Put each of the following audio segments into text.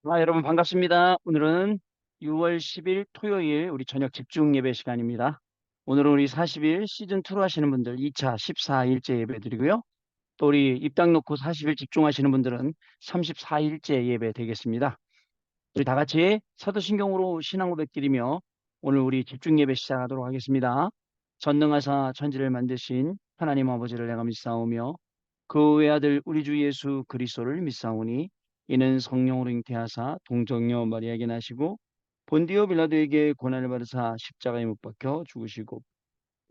여러분 반갑습니다. 오늘은 6월 10일 토요일 우리 저녁 집중 예배 시간입니다. 오늘은 우리 40일 시즌2로 하시는 분들 2차 14일째 예배 드리고요. 또 우리 입당 놓고 40일 집중하시는 분들은 34일째 예배 되겠습니다. 우리 다 같이 사도신경으로 신앙 고백 드리며 오늘 우리 집중 예배 시작하도록 하겠습니다. 전능하사 천지를 만드신 하나님 아버지를 내가 믿사오며 그 외아들 우리 주 예수 그리스도를 믿사오니 이는 성령으로 잉태하사 동정녀 마리아에게 나시고 본디오 빌라도에게 고난을 받으사 십자가에 못 박혀 죽으시고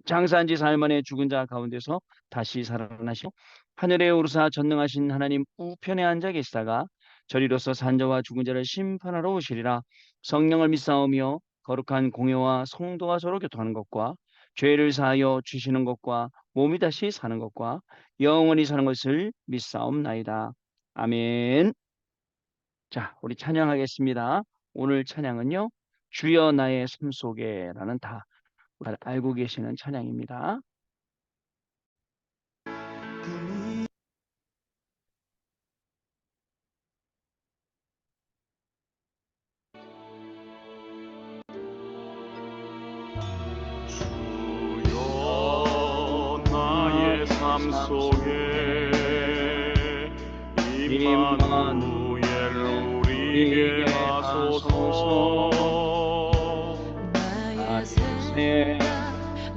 장사한 지 사흘 만에 죽은 자 가운데서 다시 살아나시고 하늘에 오르사 전능하신 하나님 우편에 앉아 계시다가 저리로서 산자와 죽은 자를 심판하러 오시리라. 성령을 믿사오며 거룩한 공회와 성도가 서로 교통하는 것과 죄를 사하여 주시는 것과 몸이 다시 사는 것과 영원히 사는 것을 믿사옵나이다. 아멘. 자, 우리 찬양하겠습니다. 오늘 찬양은요, 주여 나의 삶 속에라는 다 알고 계시는 찬양입니다. 주여 나의 삶 속에 임마누엘 우리에게 하소서. 나의 새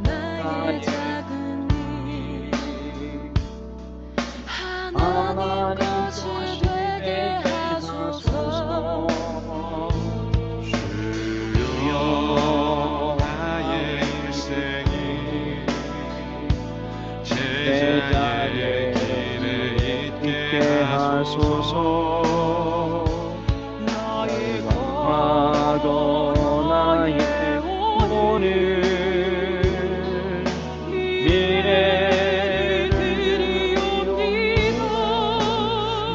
나의 작은 일 하나님 것이 되게 하소서. 주여 나의 인생이 제자의 길에 있게 하소서. 나의 과거 나의 오늘 미래들이옵니다.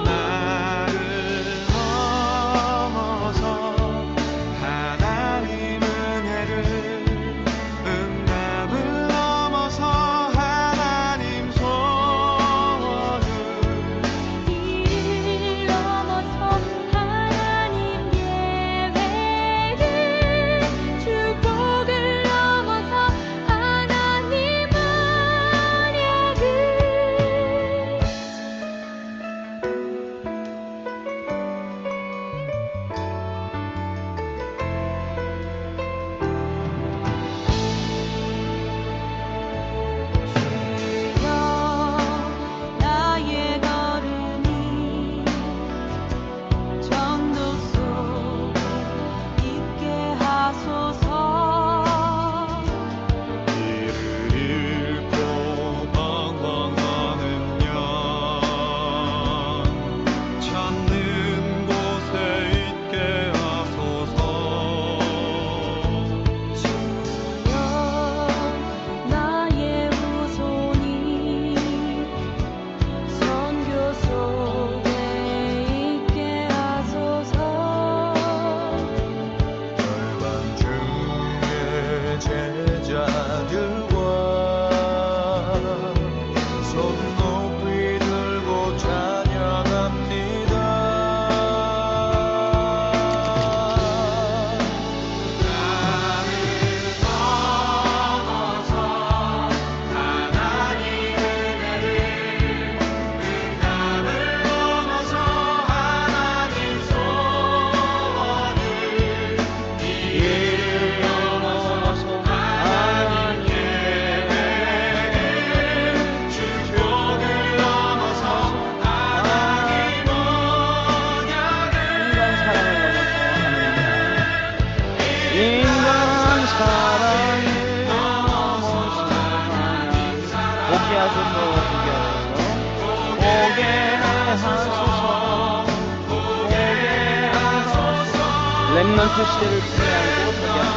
나를 넘어서 하나님 은혜를 응답을 넘어서 하나님 소원을 이를 넘어서 하나님 예배를 축복을 넘어서 하나님 언약을 주여 나의 걸음이 전도 속에 있게 하소서. 길을 잃고 방황하는 양 찾는 곳에 있게 하소서. 주여 나의 후손이 선교 속에 있게 하소서. 열방 중에 제자들과 손 높이 들고 찬양합니다. 나를 넘어서 하나님 은혜를 응답을 넘어서 하나님 소원을 이를 넘어서 하나님 예배를 축복을 넘어서 하나님 언약을 인간 사랑을 넘어서 하나님 보게 하소서. 보게 하소서. 보게 하소서. 렘넌트 시대를 풍요하고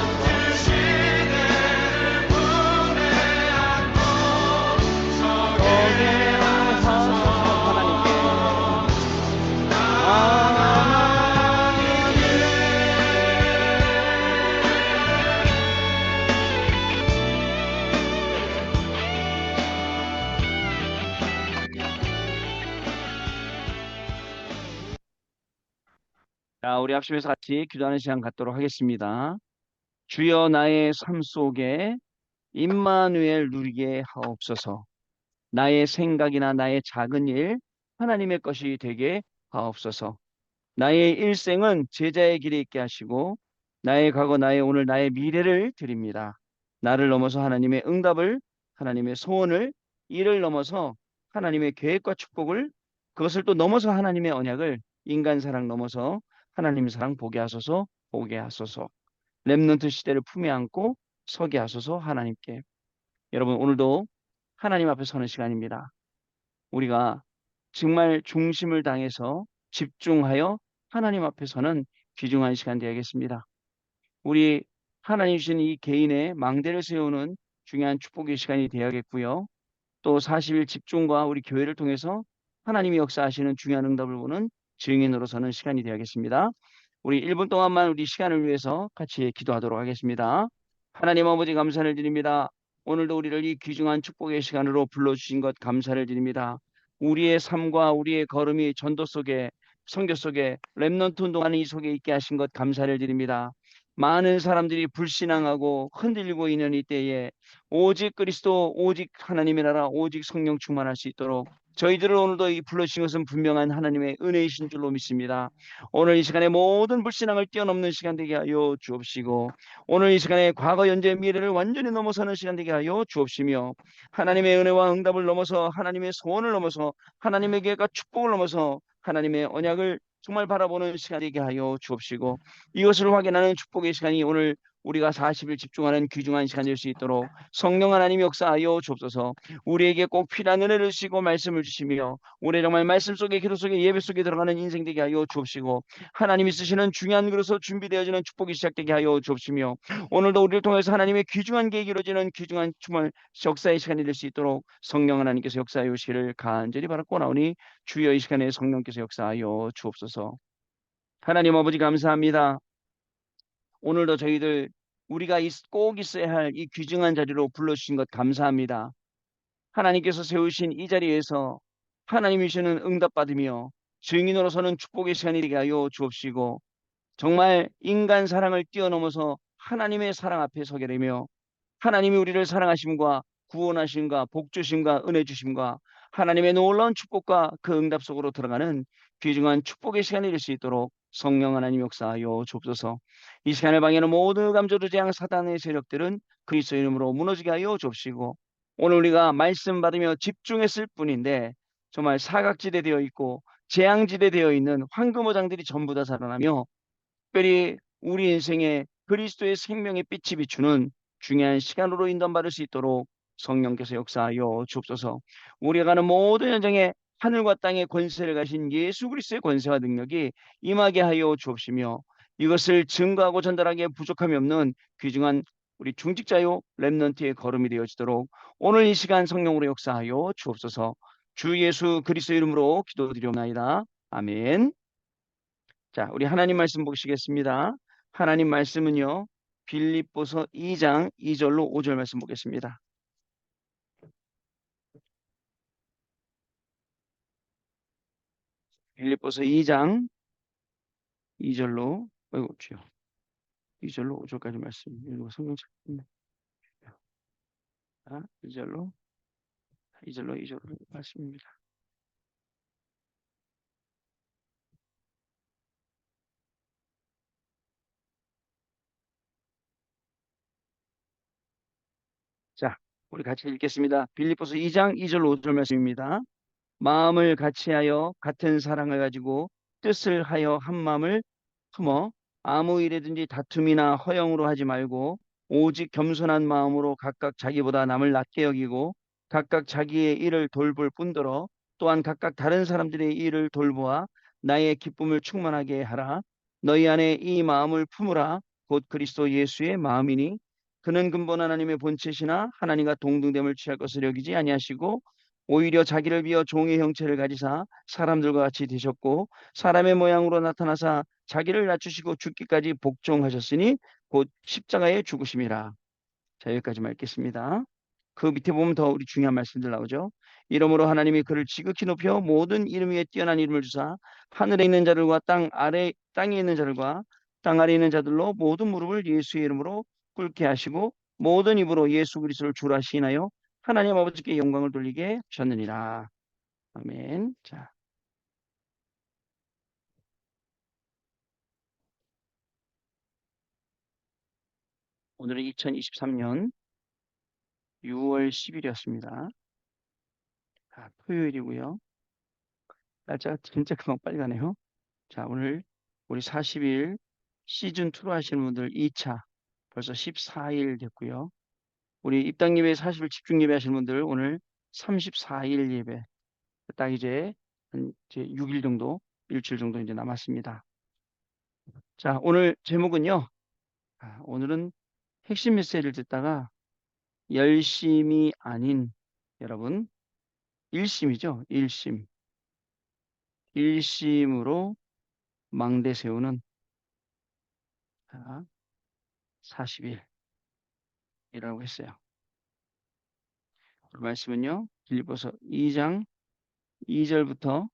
보게 하소서. 보게 하소서. 하나님께 자, 우리 합심해서 같이 기도하는 시간 갖도록 하겠습니다. 주여 나의 삶 속에 임마누엘 누리게 하옵소서. 나의 생각이나 나의 작은 일 하나님의 것이 되게 하옵소서. 나의 일생은 제자의 길에 있게 하시고 나의 과거, 나의 오늘, 나의 미래를 드립니다. 나를 넘어서 하나님의 응답을, 하나님의 소원을, 이를 넘어서 하나님의 계획과 축복을, 그것을 또 넘어서 하나님의 언약을, 인간 사랑 넘어서 하나님 사랑 보게 하소서. 보게 하소서. 렘넌트 시대를 품에 안고 서게 하소서. 하나님께. 여러분, 오늘도 하나님 앞에 서는 시간입니다. 우리가 정말 중심을 당해서 집중하여 하나님 앞에서는 귀중한 시간 되야겠습니다. 우리 하나님 주신 이 개인의 망대를 세우는 중요한 축복의 시간이 되야겠고요. 또 40일 집중과 우리 교회를 통해서 하나님이 역사하시는 중요한 응답을 보는 증인으로 서는 시간이 되야겠습니다. 우리 1분 동안만 우리 시간을 위해서 같이 기도하도록 하겠습니다. 하나님 아버지 감사를 드립니다. 오늘도 우리를 이 귀중한 축복의 시간으로 불러주신 것 감사를 드립니다. 우리의 삶과 우리의 걸음이 전도 속에 선교 속에 렘넌트 운동하는 이 속에 있게 하신 것 감사를 드립니다. 많은 사람들이 불신앙하고 흔들리고 있는 이때에 오직 그리스도, 오직 하나님의 나라, 오직 성령 충만할 수 있도록 저희들을 오늘도 이 불러주신 것은 분명한 하나님의 은혜이신 줄로 믿습니다. 오늘 이 시간에 모든 불신앙을 뛰어넘는 시간 되게 하여 주옵시고 오늘 이 시간에 과거, 현재, 미래를 완전히 넘어서는 시간 되게 하여 주옵시며 하나님의 은혜와 응답을 넘어서 하나님의 소원을 넘어서 하나님의 계획과 축복을 넘어서 하나님의 언약을 정말 바라보는 시간 되게 하여 주옵시고 이것을 확인하는 축복의 시간이 오늘 우리가 40일 집중하는 귀중한 시간 될 수 있도록 성령 하나님 역사하여 주옵소서. 우리에게 꼭 필요한 은혜를 주시고 말씀을 주시며 우리 정말 말씀 속에 기도 속에 예배 속에 들어가는 인생 되게 하여 주옵시고 하나님이 쓰시는 중요한 그릇으로 준비되어지는 축복이 시작되게 하여 주옵시며 오늘도 우리를 통해서 하나님의 귀중한 계획이 이루어지는 귀중한 정말 역사의 시간이 될 수 있도록 성령 하나님께서 역사하여 주시기를 간절히 바라고 나오니 주여 이 시간에 성령께서 역사하여 주옵소서. 하나님 아버지 감사합니다. 오늘도 저희들 우리가 꼭 있어야 할 이 귀중한 자리로 불러주신 것 감사합니다. 하나님께서 세우신 이 자리에서 하나님이 주시는 응답받으며 증인으로서는 축복의 시간이 되게 하여 주옵시고 정말 인간 사랑을 뛰어넘어서 하나님의 사랑 앞에 서게 되며 하나님이 우리를 사랑하심과 구원하심과 복주심과 은혜 주심과 하나님의 놀라운 축복과 그 응답 속으로 들어가는 귀중한 축복의 시간이 될 수 있도록 성령 하나님 역사하여 주옵소서. 이 시간을 방해하는 모든 감조도 재앙 사단의 세력들은 그리스도 이름으로 무너지게 하여 주옵시고 오늘 우리가 말씀 받으며 집중했을 뿐인데 정말 사각지대 되어 있고 재앙지대 되어 있는 황금어장들이 전부 다 살아나며 특별히 우리 인생에 그리스도의 생명의 빛이 비추는 중요한 시간으로 인도받을 수 있도록 성령께서 역사하여 주옵소서. 우리가 가는 모든 현장에 하늘과 땅의 권세를 가신 예수 그리스도의 권세와 능력이 임하게 하여 주옵시며 이것을 증거하고 전달하기에 부족함이 없는 귀중한 우리 중직자요 렘넌트의 걸음이 되어지도록 오늘 이 시간 성령으로 역사하여 주옵소서. 주 예수 그리스도 이름으로 기도드리옵나이다. 아멘. 자, 우리 하나님 말씀 보시겠습니다. 하나님 말씀은요. 빌립보서 2장 2절로 5절 말씀 보겠습니다. 빌립보서 2장 2절로 아이고 주여. 2절로 5절까지 말씀 읽고 성경 찾습니다. 2절로 2절로 말씀입니다. 자, 우리 같이 읽겠습니다. 빌립보서 2장 2절로 5절 말씀입니다. 마음을 같이하여 같은 사랑을 가지고 뜻을 하여 한 마음을 품어 아무 일에든지 다툼이나 허영으로 하지 말고 오직 겸손한 마음으로 각각 자기보다 남을 낮게 여기고 각각 자기의 일을 돌볼 뿐더러 또한 각각 다른 사람들의 일을 돌보아 나의 기쁨을 충만하게 하라. 너희 안에 이 마음을 품으라. 곧 그리스도 예수의 마음이니 그는 근본 하나님의 본체시나 하나님과 동등됨을 취할 것을 여기지 아니하시고 오히려 자기를 비어 종의 형체를 가지사 사람들과 같이 되셨고 사람의 모양으로 나타나사 자기를 낮추시고 죽기까지 복종하셨으니 곧 십자가에 죽으심이라. 자, 여기까지만 읽겠습니다. 그 밑에 보면 더 우리 중요한 말씀들 나오죠. 이러므로 하나님이 그를 지극히 높여 모든 이름 위에 뛰어난 이름을 주사 하늘에 있는 자들과 땅에 있는 자들과 땅 아래에 있는 자들로 모든 무릎을 예수의 이름으로 꿇게 하시고 모든 입으로 예수 그리스도를 주라 시인하여 하나님 아버지께 영광을 돌리게 하셨느니라. 아멘. 자, 오늘은 2023년 6월 10일이었습니다. 토요일이고요. 날짜가 진짜 금방 빨리 가네요. 자, 오늘 우리 40일 시즌2로 하시는 분들 2차 벌써 14일 됐고요. 우리 입당 예배 40일 집중 예배 하시는 분들 오늘 34일 예배. 딱 이제 한 이제 6일 정도, 일주일 정도 이제 남았습니다. 자, 오늘 제목은요. 오늘은 핵심 메시지를 듣다가 열심이 아닌 여러분 일심이죠. 일심. 일심으로 망대 세우는 40일이라고 했어요. 그 말씀은요. 빌립보서 2장 2절부터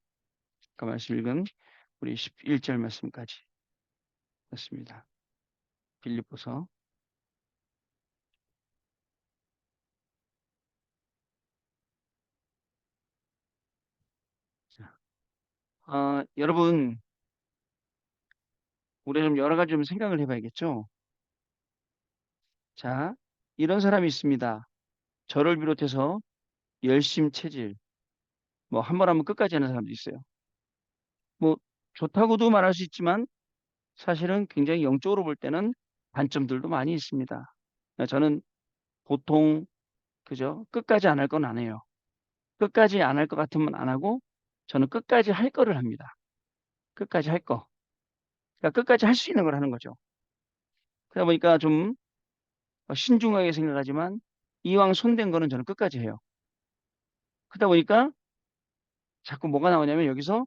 그 말씀 읽은 우리 11절 말씀까지 했습니다. 빌립보서 여러분 우리 좀 여러 가지 좀 생각을 해봐야겠죠. 자, 이런 사람이 있습니다. 저를 비롯해서 열심 체질 뭐 한 번 하면 끝까지 하는 사람도 있어요. 뭐 좋다고도 말할 수 있지만 사실은 굉장히 영적으로 볼 때는 단점들도 많이 있습니다. 저는 보통 그죠? 끝까지 안 할 건 안 해요. 끝까지 안 할 것 같으면 안 하고 저는 끝까지 할 거를 합니다. 끝까지 할 거. 그러니까 끝까지 할 수 있는 걸 하는 거죠. 그러다 보니까 좀 신중하게 생각하지만 이왕 손댄 거는 저는 끝까지 해요. 그러다 보니까 자꾸 뭐가 나오냐면 여기서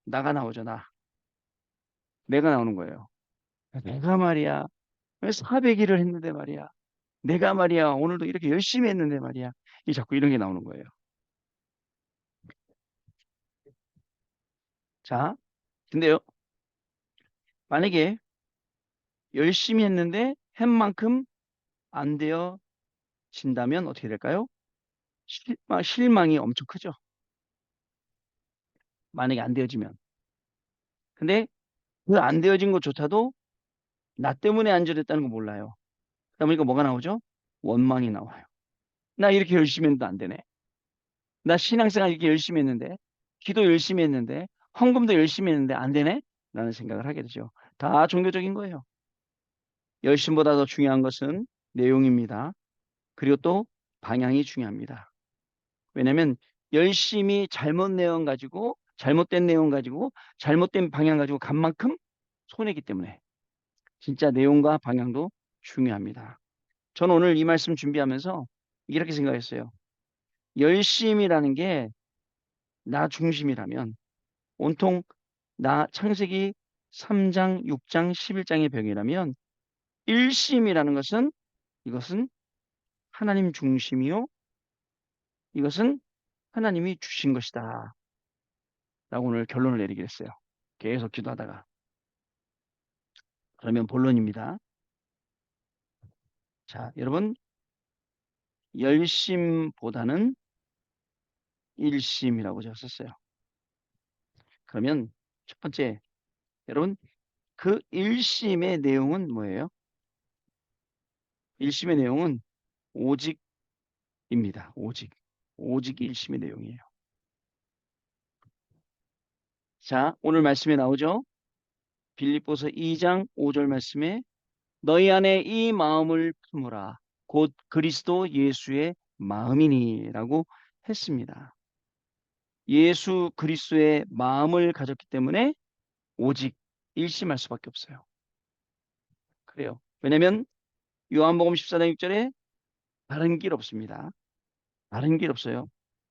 나가 나오죠, 나. 내가 나오는 거예요. 내가 말이야. 왜 400일을 했는데 말이야. 내가 말이야. 오늘도 이렇게 열심히 했는데 말이야. 이 자꾸 이런 게 나오는 거예요. 자, 근데요. 만약에 열심히 했는데 한 만큼 안 되어진다면 어떻게 될까요? 실망이 엄청 크죠. 만약에 안 되어지면. 근데 그 안 되어진 것조차도 나 때문에 안 되었다는 거 몰라요. 그러다 보니까 뭐가 나오죠? 원망이 나와요. 나 이렇게 열심히 했는데 안 되네. 나 신앙생활 이렇게 열심히 했는데, 기도 열심히 했는데, 헌금도 열심히 했는데 안 되네? 라는 생각을 하게 되죠. 다 종교적인 거예요. 열심보다 더 중요한 것은 내용입니다. 그리고 또 방향이 중요합니다. 왜냐하면 열심히 잘못 내용 가지고 잘못된 내용 가지고 잘못된 방향 가지고 간 만큼 손해기 때문에 진짜 내용과 방향도 중요합니다. 저는 오늘 이 말씀 준비하면서 이렇게 생각했어요. 열심이라는 게 나 중심이라면 온통 나 창세기 3장, 6장, 11장의 병이라면 일심이라는 것은 이것은 하나님 중심이요. 이것은 하나님이 주신 것이다. 라고 오늘 결론을 내리게 됐어요. 계속 기도하다가. 그러면 본론입니다. 자, 여러분, 열심보다는 일심이라고 제가 썼어요. 그러면 첫 번째, 여러분, 그 일심의 내용은 뭐예요? 일심의 내용은 오직입니다. 오직. 오직 일심의 내용이에요. 자, 오늘 말씀에 나오죠? 빌립보서 2장 5절 말씀에 너희 안에 이 마음을 품으라. 곧 그리스도 예수의 마음이니라고 했습니다. 예수 그리스도의 마음을 가졌기 때문에 오직 일심할 수밖에 없어요. 그래요. 왜냐하면 요한복음 14장 6절에 다른 길 없습니다. 다른 길 없어요.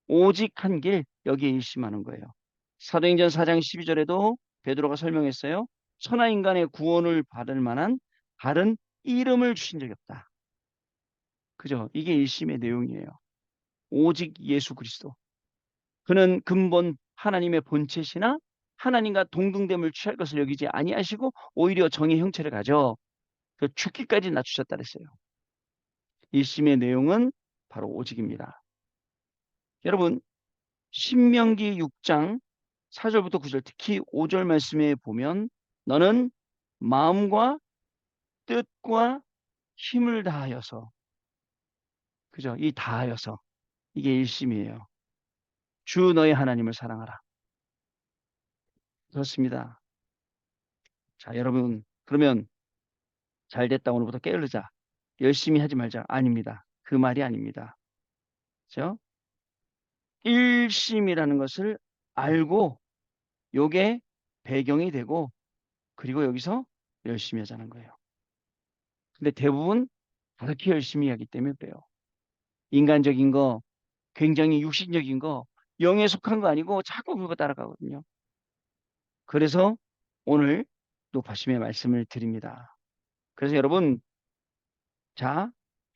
오직 한 길, 여기에 일심하는 거예요. 사도행전 4장 12절에도 베드로가 설명했어요. 천하 인간의 구원을 받을 만한 다른 이름을 주신 적이 없다. 그죠? 이게 일심의 내용이에요. 오직 예수 그리스도. 그는 근본 하나님의 본체시나 하나님과 동등됨을 취할 것을 여기지 아니하시고 오히려 정의 형체를 가져 그 죽기까지 낮추셨다 그랬어요. 일심의 내용은 바로 오직입니다. 여러분 신명기 6장 4절부터 9절 특히 5절 말씀에 보면 너는 마음과 뜻과 힘을 다하여서 그죠? 이 다하여서 이게 일심이에요. 주 너의 하나님을 사랑하라. 그렇습니다. 자, 여러분 그러면 잘 됐다 오늘부터 게으르자. 열심히 하지 말자. 아닙니다. 그 말이 아닙니다. 그죠? 일심이라는 것을 알고 요게 배경이 되고 그리고 여기서 열심히 하자는 거예요. 근데 대부분 그렇게 열심히 하기 때문에 그래요. 인간적인 거, 굉장히 육신적인 거, 영에 속한 거 아니고 자꾸 그거 따라가거든요. 그래서 오늘 노파심의 말씀을 드립니다. 그래서 여러분, 자,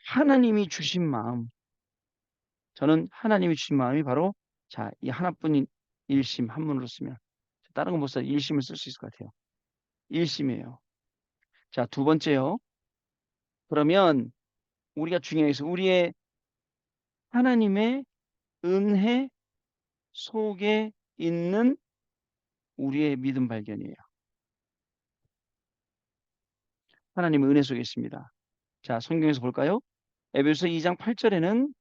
하나님이 주신 마음, 저는 하나님이 주신 마음이 바로 자, 이 하나뿐인 일심 한문으로 쓰면 다른 거 못 써. 일심을 쓸 수 있을 것 같아요. 일심이에요. 자, 두 번째요. 그러면 우리가 중요해서 우리의 하나님의 은혜 속에 있는 우리의 믿음 발견이에요. 하나님의 은혜 속에 있습니다. 자, 성경에서 볼까요? 에베소 2장 8절에는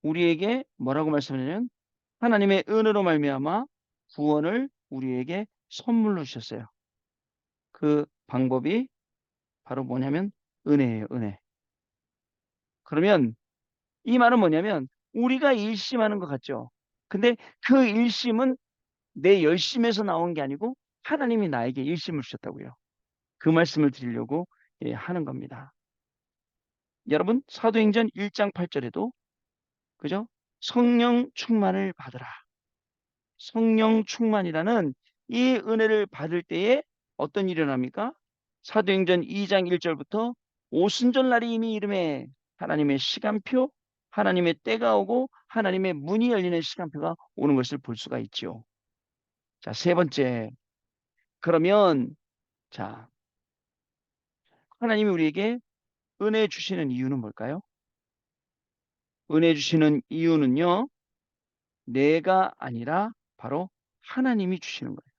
우리에게 뭐라고 말씀하냐면 하나님의 은혜로 말미암아 구원을 우리에게 선물로 주셨어요. 그 방법이 바로 뭐냐면 은혜예요, 은혜. 그러면 이 말은 뭐냐면 우리가 일심하는 것 같죠. 근데 그 일심은 내 열심에서 나온 게 아니고 하나님이 나에게 일심을 주셨다고요. 그 말씀을 드리려고 하는 겁니다. 여러분 사도행전 1장 8절에도 그죠? 성령 충만을 받으라. 성령 충만이라는 이 은혜를 받을 때에 어떤 일이 일어납니까? 사도행전 2장 1절부터 오순절 날이 이미 이름에 하나님의 시간표, 하나님의 때가 오고 하나님의 문이 열리는 시간표가 오는 것을 볼 수가 있지요. 자, 세 번째. 그러면 자, 하나님이 우리에게 은혜 주시는 이유는 뭘까요? 은혜 주시는 이유는요. 내가 아니라 바로 하나님이 주시는 거예요.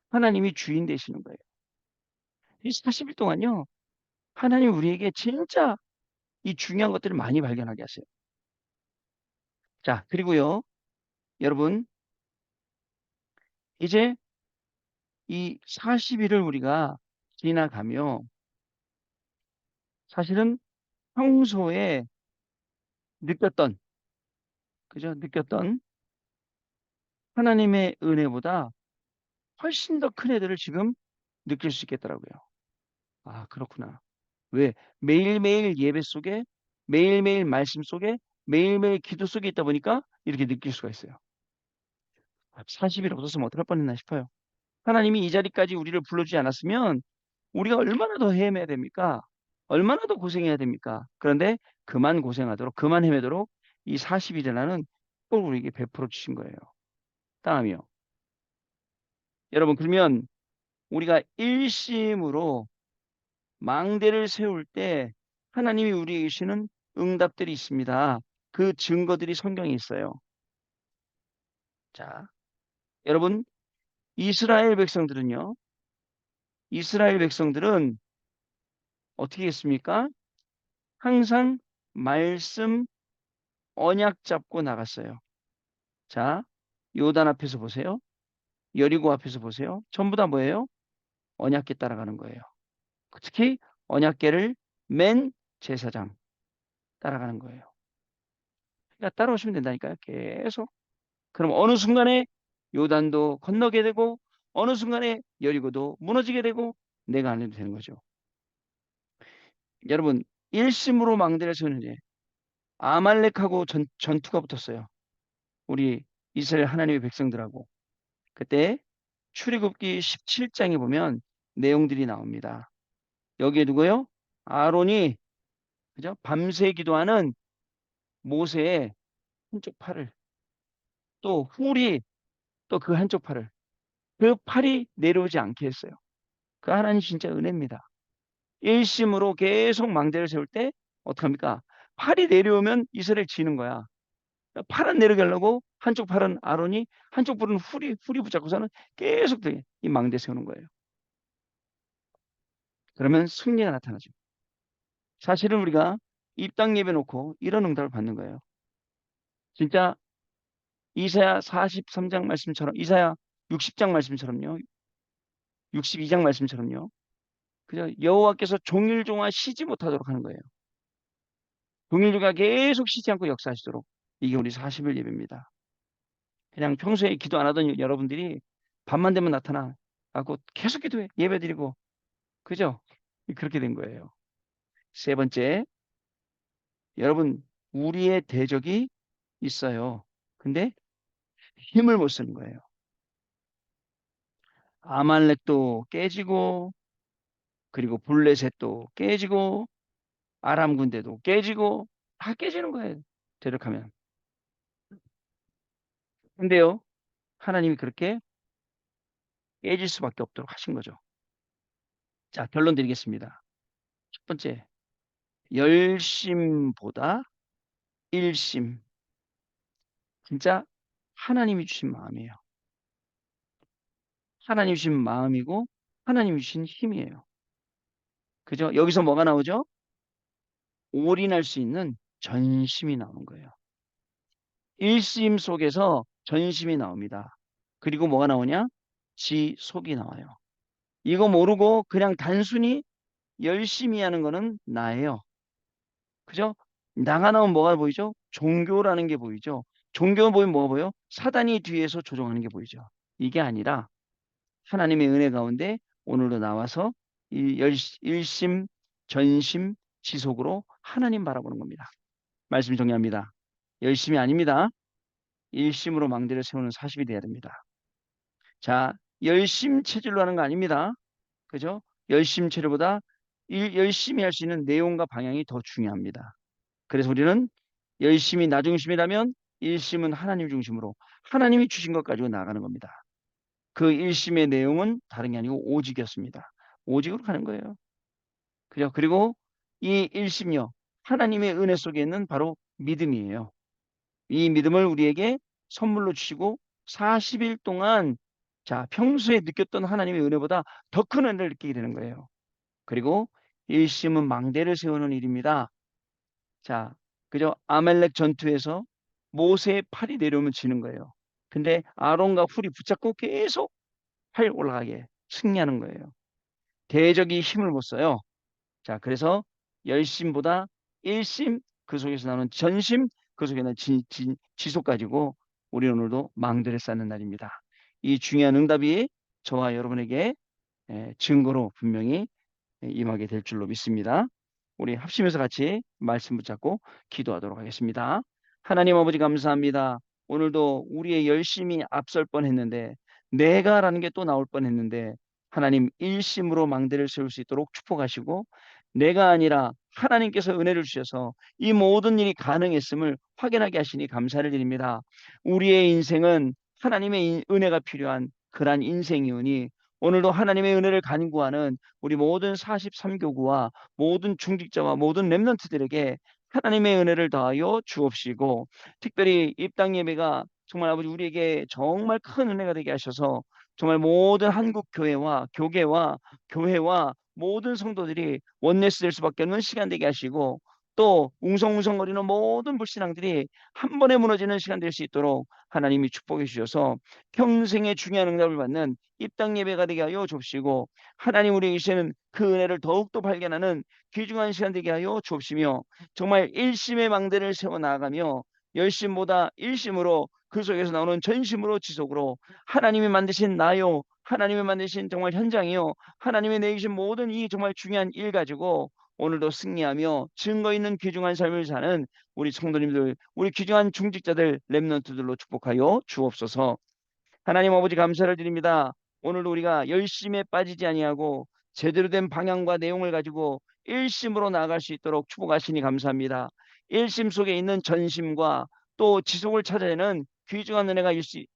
하나님이 주인 되시는 거예요. 이 40일 동안요. 하나님 우리에게 진짜 이 중요한 것들을 많이 발견하게 하세요. 자, 그리고요. 여러분, 이제 이 40일을 우리가 지나가며 사실은 평소에 느꼈던, 그죠? 느꼈던 하나님의 은혜보다 훨씬 더 큰 애들을 지금 느낄 수 있겠더라고요. 아, 그렇구나. 왜? 매일매일 예배 속에, 매일매일 말씀 속에, 매일매일 기도 속에 있다 보니까 이렇게 느낄 수가 있어요. 40일 없었으면 어떡할 뻔했나 싶어요. 하나님이 이 자리까지 우리를 불러주지 않았으면 우리가 얼마나 더 헤매야 됩니까? 얼마나 더 고생해야 됩니까? 그런데 그만 고생하도록, 그만 헤매도록 이 40일이라는 꼭 우리에게 베풀어 주신 거예요. 다음이요. 여러분, 그러면 우리가 일심으로 망대를 세울 때 하나님이 우리에게 주시는 응답들이 있습니다. 그 증거들이 성경에 있어요. 자, 여러분, 이스라엘 백성들은요, 이스라엘 백성들은 어떻게 했습니까? 항상 말씀 언약 잡고 나갔어요. 자, 요단 앞에서 보세요. 여리고 앞에서 보세요. 전부 다 뭐예요? 언약궤 따라가는 거예요. 특히 언약궤를 맨 제사장 따라가는 거예요. 그러니까 따라오시면 된다니까요. 계속. 그럼 어느 순간에 요단도 건너게 되고 어느 순간에 여리고도 무너지게 되고 내가 안 해도 되는 거죠. 여러분 일심으로 망대를 세우는 일 아말렉하고 전투가 붙었어요. 우리 이스라엘 하나님의 백성들하고 그때 출애굽기 17장에 보면 내용들이 나옵니다. 여기에 누구요? 아론이 그죠? 밤새 기도하는 모세의 한쪽 팔을 또 훌이 또 그 한쪽 팔을, 그 팔이 내려오지 않게 했어요. 그 하나님 진짜 은혜입니다. 일심으로 계속 망대를 세울 때 어떡합니까? 팔이 내려오면 이스라엘 지는 거야. 팔은 내려게 하려고 한쪽 팔은 아론이, 한쪽 팔은 훌이 붙잡고서는 계속 이 망대 세우는 거예요. 그러면 승리가 나타나죠. 사실은 우리가 입당 예배 놓고 이런 응답을 받는 거예요. 진짜 이사야 43장 말씀처럼, 이사야 60장 말씀처럼요, 62장 말씀처럼요, 그죠? 여호와께서 종일 동안 쉬지 못하도록 하는 거예요. 종일 동안 계속 쉬지 않고 역사하시도록. 이게 우리 40일 예배입니다. 그냥 평소에 기도 안 하던 여러분들이 밤만 되면 나타나 갖고 계속 기도해, 예배 드리고, 그죠? 그렇게 된 거예요. 세 번째, 여러분, 우리의 대적이 있어요. 근데 힘을 못 쓰는 거예요. 아말렉도 깨지고, 그리고 블레셋도 깨지고, 아람 군대도 깨지고, 다 깨지는 거예요. 대적하면. 근데요, 하나님이 그렇게 깨질 수밖에 없도록 하신 거죠. 자, 결론 드리겠습니다. 첫 번째, 열심보다 일심. 진짜 하나님이 주신 마음이에요. 하나님이 주신 마음이고, 하나님이 주신 힘이에요. 그죠? 여기서 뭐가 나오죠? 올인할 수 있는 전심이 나오는 거예요. 일심 속에서 전심이 나옵니다. 그리고 뭐가 나오냐? 지속이 나와요. 이거 모르고 그냥 단순히 열심히 하는 거는 나예요. 그죠? 나가 나오면 뭐가 보이죠? 종교라는 게 보이죠. 종교 보이면 뭐가 보여? 사단이 뒤에서 조종하는 게 보이죠. 이게 아니라 하나님의 은혜 가운데 오늘도 나와서 일심, 전심, 지속으로 하나님 바라보는 겁니다. 말씀 정리합니다. 열심이 아닙니다. 일심으로 망대를 세우는 40이 돼야 됩니다. 자, 열심 체질로 하는 거 아닙니다. 그죠? 열심 체질보다 열심히 할 수 있는 내용과 방향이 더 중요합니다. 그래서 우리는 열심히 나 중심이라면 일심은 하나님 중심으로 하나님이 주신 것 가지고 나가는 겁니다. 그 일심의 내용은 다른 게 아니고 오직이었습니다. 오직으로 가는 거예요. 그죠? 그리고 이 일심요, 하나님의 은혜 속에 있는 바로 믿음이에요. 이 믿음을 우리에게 선물로 주시고 40일 동안 자, 평소에 느꼈던 하나님의 은혜보다 더 큰 은혜를 느끼게 되는 거예요. 그리고 일심은 망대를 세우는 일입니다. 자, 그죠? 아말렉 전투에서 모세의 팔이 내려오면 지는 거예요. 근데 아론과 훌이 붙잡고 계속 팔 올라가게 승리하는 거예요. 대적이 힘을 못 써요. 자, 그래서 열심보다 일심, 그 속에서 나오는 전심, 그 속에는 지속 가지고 우리 오늘도 망대를 쌓는 날입니다. 이 중요한 응답이 저와 여러분에게 증거로 분명히 임하게 될 줄로 믿습니다. 우리 합심해서 같이 말씀 붙잡고 기도하도록 하겠습니다. 하나님 아버지 감사합니다. 오늘도 우리의 열심이 앞설 뻔했는데 내가라는 게 또 나올 뻔했는데 하나님 일심으로 망대를 세울 수 있도록 축복하시고 내가 아니라 하나님께서 은혜를 주셔서 이 모든 일이 가능했음을 확인하게 하시니 감사를 드립니다. 우리의 인생은 하나님의 은혜가 필요한 그러한 인생이오니 오늘도 하나님의 은혜를 간구하는 우리 모든 43교구와 모든 중직자와 모든 렘넌트들에게 하나님의 은혜를 더하여 주옵시고 특별히 입당 예배가 정말 아버지 우리에게 정말 큰 은혜가 되게 하셔서 정말 모든 한국 교회와 교계와 교회와 모든 성도들이 원네스 될 수밖에 없는 시간 되게 하시고 또 웅성웅성거리는 모든 불신앙들이 한 번에 무너지는 시간 될 수 있도록 하나님이 축복해 주셔서 평생의 중요한 응답을 받는 입당 예배가 되게 하여 주옵시고 하나님 우리에게 주시는 그 은혜를 더욱더 발견하는 귀중한 시간 되게 하여 주옵시며 정말 일심의 망대를 세워 나아가며 열심보다 일심으로 그 속에서 나오는 전심으로 지속으로 하나님이 만드신 나요 하나님이 만드신 정말 현장이요 하나님이 내주신 모든 이 정말 중요한 일 가지고 오늘도 승리하며 증거 있는 귀중한 삶을 사는 우리 성도님들 우리 귀중한 중직자들 렘넌트들로 축복하여 주옵소서. 하나님 아버지 감사를 드립니다. 오늘도 우리가 열심에 빠지지 아니하고 제대로 된 방향과 내용을 가지고 일심으로 나아갈 수 있도록 축복하시니 감사합니다. 일심 속에 있는 전심과 또 지속을 찾아내는 귀중한 은혜가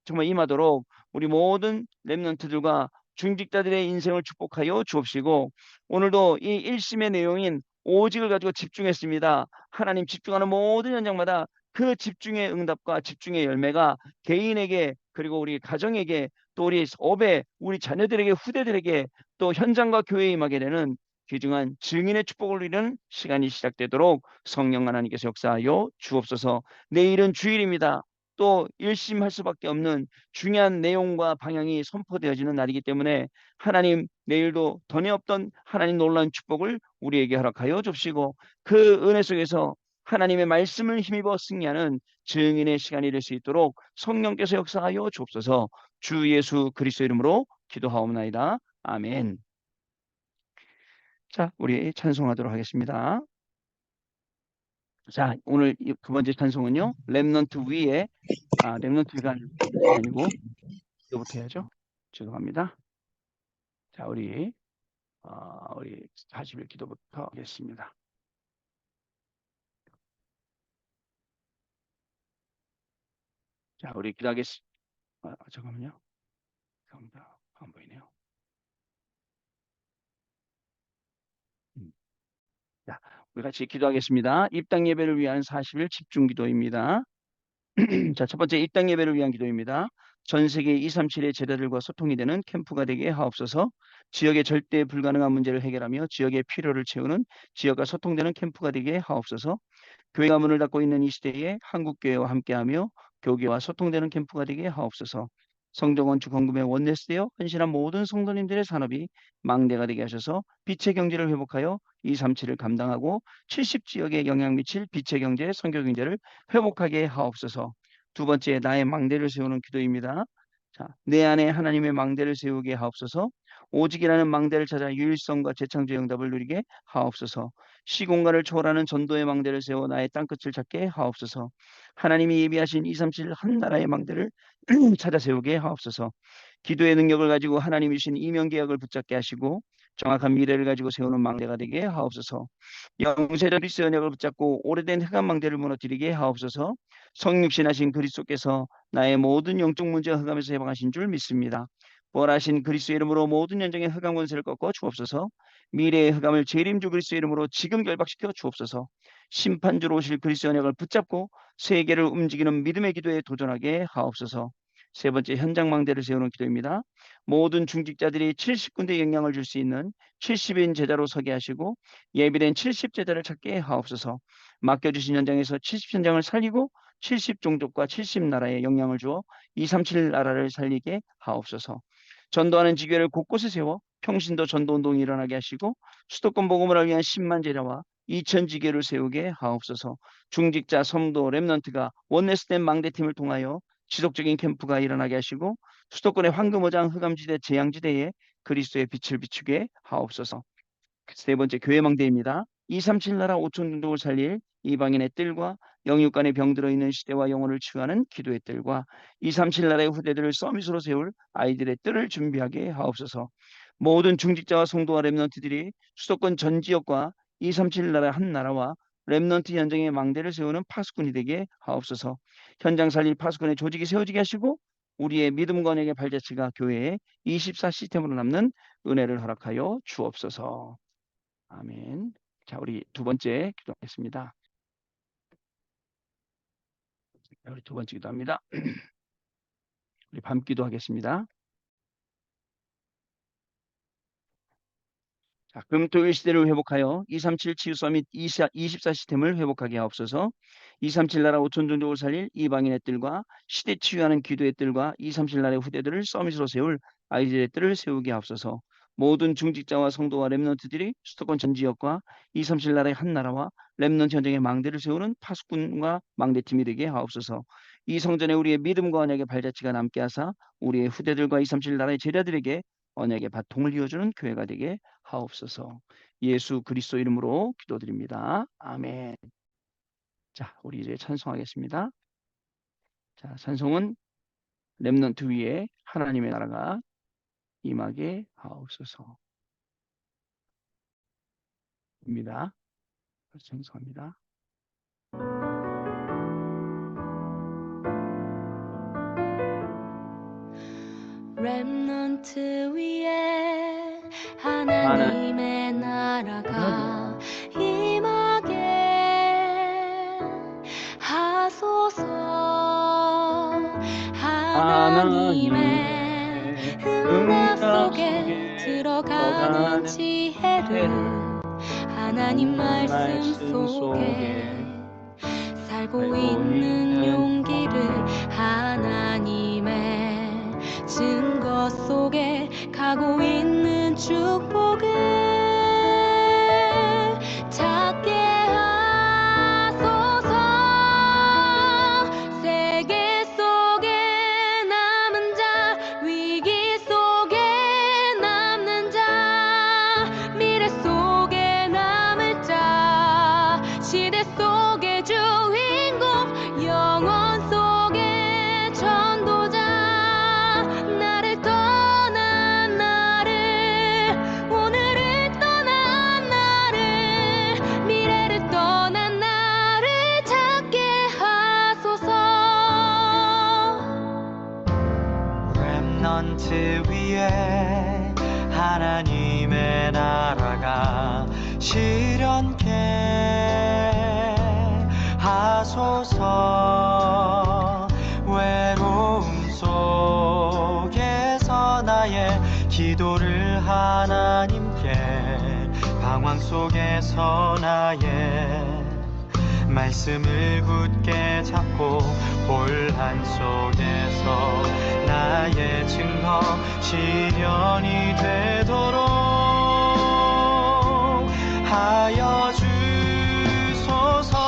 정말 임하도록 우리 모든 렘넌트들과 중직자들의 인생을 축복하여 주옵시고, 오늘도 이 일심의 내용인 오직을 가지고 집중했습니다. 하나님 집중하는 모든 현장마다 그 집중의 응답과 집중의 열매가 개인에게, 그리고 우리 가정에게, 또 우리 업에, 우리 자녀들에게, 후대들에게, 또 현장과 교회에 임하게 되는 귀중한 증인의 축복을 누리는 시간이 시작되도록 성령 하나님께서 역사하여 주옵소서. 내일은 주일입니다. 또 일심할 수밖에 없는 중요한 내용과 방향이 선포되어지는 날이기 때문에 하나님, 내일도 전에 없던 하나님 놀라운 축복을 우리에게 허락하여 줍시고, 그 은혜 속에서 하나님의 말씀을 힘입어 승리하는 증인의 시간이 될 수 있도록 성령께서 역사하여 주옵소서. 주 예수 그리스도 이름으로 기도하옵나이다. 아멘. 자, 우리 찬송하도록 하겠습니다. 자, 오늘 두 번째 찬송은요, 렘넌트 위에, 렘넌트가 아니고 이거부터 해야죠. 죄송합니다. 자, 우리 40일 기도부터 하겠습니다. 자, 우리 기도하겠습니다. 잠깐만요. 감사합니다. 안 보이네요. 자, 우리 같이 기도하겠습니다. 입당 예배를 위한 40일 집중 기도입니다. 자, 첫 번째 입당 예배를 위한 기도입니다. 전 세계 237의 제자들과 소통이 되는 캠프가 되게 하옵소서. 지역의 절대 불가능한 문제를 해결하며 지역의 필요를 채우는 지역과 소통되는 캠프가 되게 하옵소서. 교회가 문을 닫고 있는 이 시대에 한국교회와 함께하며 교계와 소통되는 캠프가 되게 하옵소서. 성도 건축 헌금에 원내스되어 헌신한 모든 성도님들의 산업이 망대가 되게 하셔서 빛의 경제를 회복하여 237을 감당하고 70지역에 영향 미칠 빛의 경제, 선교 경제를 회복하게 하옵소서. 두 번째, 나의 망대를 세우는 기도입니다. 자, 내 안에 하나님의 망대를 세우게 하옵소서. 오직이라는 망대를 찾아 유일성과 재창조의 응답을 누리게 하옵소서. 시공간을 초월하는 전도의 망대를 세워 나의 땅끝을 찾게 하옵소서. 하나님이 예비하신 237 한 나라의 망대를 찾아 세우게 하옵소서. 기도의 능력을 가지고 하나님이 주신 이명계약을 붙잡게 하시고 정확한 미래를 가지고 세우는 망대가 되게 하옵소서. 영세전 그리스도 언약을 붙잡고 오래된 흑암 망대를 무너뜨리게 하옵소서. 성육신하신 그리스도께서 나의 모든 영적 문제와 흑암에서 해방하신 줄 믿습니다. 부활하신 그리스도 이름으로 모든 연정의 흑암 권세를 꺾어 주옵소서. 미래의 흑암을 재림주 그리스도 이름으로 지금 결박시켜 주옵소서. 심판주로 오실 그리스도 언약을 붙잡고 세계를 움직이는 믿음의 기도에 도전하게 하옵소서. 세 번째, 현장 망대를 세우는 기도입니다. 모든 중직자들이 70군데 영향을 줄 수 있는 70인 제자로 서게 하시고 예비된 70제자를 찾게 하옵소서. 맡겨주신 현장에서 70현장을 살리고 70종족과 70나라에 영향을 주어 237 나라를 살리게 하옵소서. 전도하는 지교회를 곳곳에 세워 평신도 전도운동이 일어나게 하시고 수도권 복음을 위한 10만 제자와 2천 지교를 세우게 하옵소서. 중직자, 성도, 렘넌트가 원내스된 망대팀을 통하여 지속적인 캠프가 일어나게 하시고 수도권의 황금어장 흑암지대 재앙지대에 그리스도의 빛을 비추게 하옵소서. 세 번째, 교회 망대입니다. 237 나라 5천 종족을 살릴 이방인의 뜰과 영육 간의 병들어 있는 시대와 영혼을 치유하는 기도의 뜰과 237 나라의 후대들을 서밋으로 세울 아이들의 뜰을 준비하게 하옵소서. 모든 중직자와 성도와 렘넌트들이 수도권 전 지역과 237 나라 한 나라와 렘넌트 현장의 망대를 세우는 파수꾼이 되게 하옵소서. 현장 살릴 파수꾼의 조직이 세워지게 하시고 우리의 믿음과 언약의 발자취가 교회의 24 시스템으로 남는 은혜를 허락하여 주옵소서. 아멘. 자, 우리 두 번째 기도하겠습니다. 우리 두 번째 기도합니다. 우리 밤 기도하겠습니다. 자, 금토일 시대를 회복하여 237 치유 서밋 24 시스템을 회복하게 하옵소서. 237 나라 5천 종족을 살릴 이방인의 뜰과 시대 치유하는 기도의 뜰과 237 나라의 후대들을 서밋으로 세울 아이들의 뜰을 세우게 하옵소서. 모든 중직자와 성도와 렘넌트들이 수도권 전 지역과 237 나라의 한 나라와 렘넌트 현장의 망대를 세우는 파수꾼과 망대팀이 되게 하옵소서. 이 성전에 우리의 믿음과 언약의 발자취가 남게 하사 우리의 후대들과 237 나라의 제자들에게 언약의 바통을 이어주는 교회가 되게 하옵소서. 예수 그리스도 이름으로 기도드립니다. 아멘. 자, 우리 이제 찬송하겠습니다. 자, 찬송은 렘넌트 위에 하나님의 나라가 임하게 하옵소서. 입니다. 찬송합니다. 렘넌트 위에 하나님의 나라가 임하게 하소서. 하나님의 응답 속에 들어가는 지혜를 하나님 말씀 속에 살고 있는 용기를 하나님의 증거 속에 가고 있는 축복을 찾게 하소서. 세계 속에 남은 자, 위기 속에 남는 자, 미래 속에 남을 자, 시대 속의 주인공, 영원 속의 전도자, 나를 떠난 나를, 오늘을 떠난 나를, 미래를 떠난 나를 찾게 하소서. 렘넌트 위에 하나님의 나라가 실현케 하소서. 외로움 속에서 나의 기도를 하나님께, 방황 속에서 나의 말씀을 굳게 잡고, 혼란 속에서 나의 증거 실현이 되도록 하여 주소서.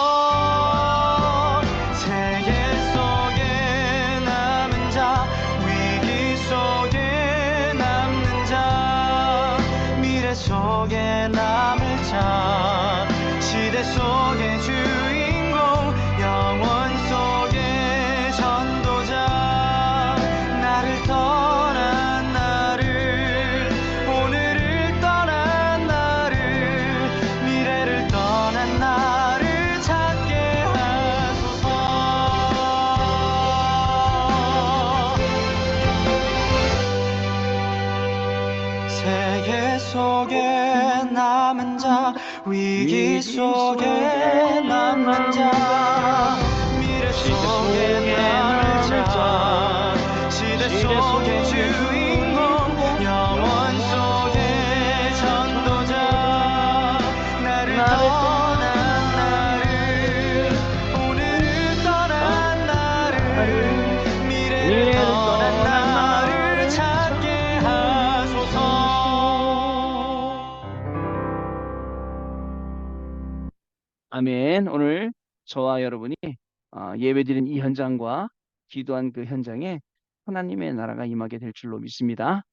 세계 속에 남은 자, 위기 속에 남는 자, 미래 속에 남을 자, 시대 속의 주인공, 영원 속의 전도자, 나를 떠난 나를, 오늘을 떠난 나를, 미래를 떠난 나를 찾게 하소서. 세계 속에 남은 자, 위기 속에 남는 자, 미래 속에 남을 자, 시대 속의 주인공, 영원 속의 전도자, 나를 떠난 나를, 오늘을 떠난 나를, 미래를 떠난 나를 찾게 하소서. 아멘. 오늘 저와 여러분이 예배드린 이 현장과 기도한 그 현장에 하나님의 나라가 임하게 될 줄로 믿습니다.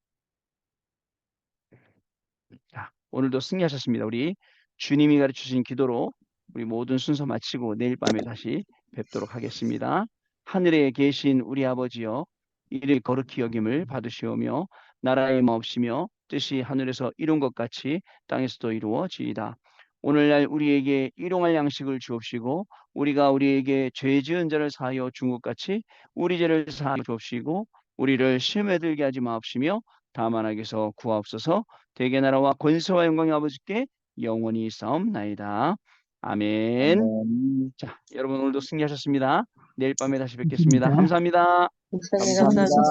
자, 오늘도 승리하셨습니다. 우리 주님이 가르치신 기도로 우리 모든 순서 마치고 내일 밤에 다시 뵙도록 하겠습니다. 하늘에 계신 우리 아버지여, 이를 거룩히 여김을 받으시오며 나라의 마옵시며 뜻이 하늘에서 이룬 것 같이 땅에서도 이루어지이다. 오늘날 우리에게 일용할 양식을 주옵시고 우리가 우리에게 죄 지은 자를 사하여 준 것 같이 우리 죄를 사하여 주옵시고 우리를 시험에 들게 하지 마옵시며 다만 악에서 구하옵소서. 대개 나라와 권세와 영광이 아버지께 영원히 싸움나이다. 아멘. 자, 여러분 오늘도 승리하셨습니다. 내일 밤에 다시 뵙겠습니다. 감사합니다. 목사님 감사합니다.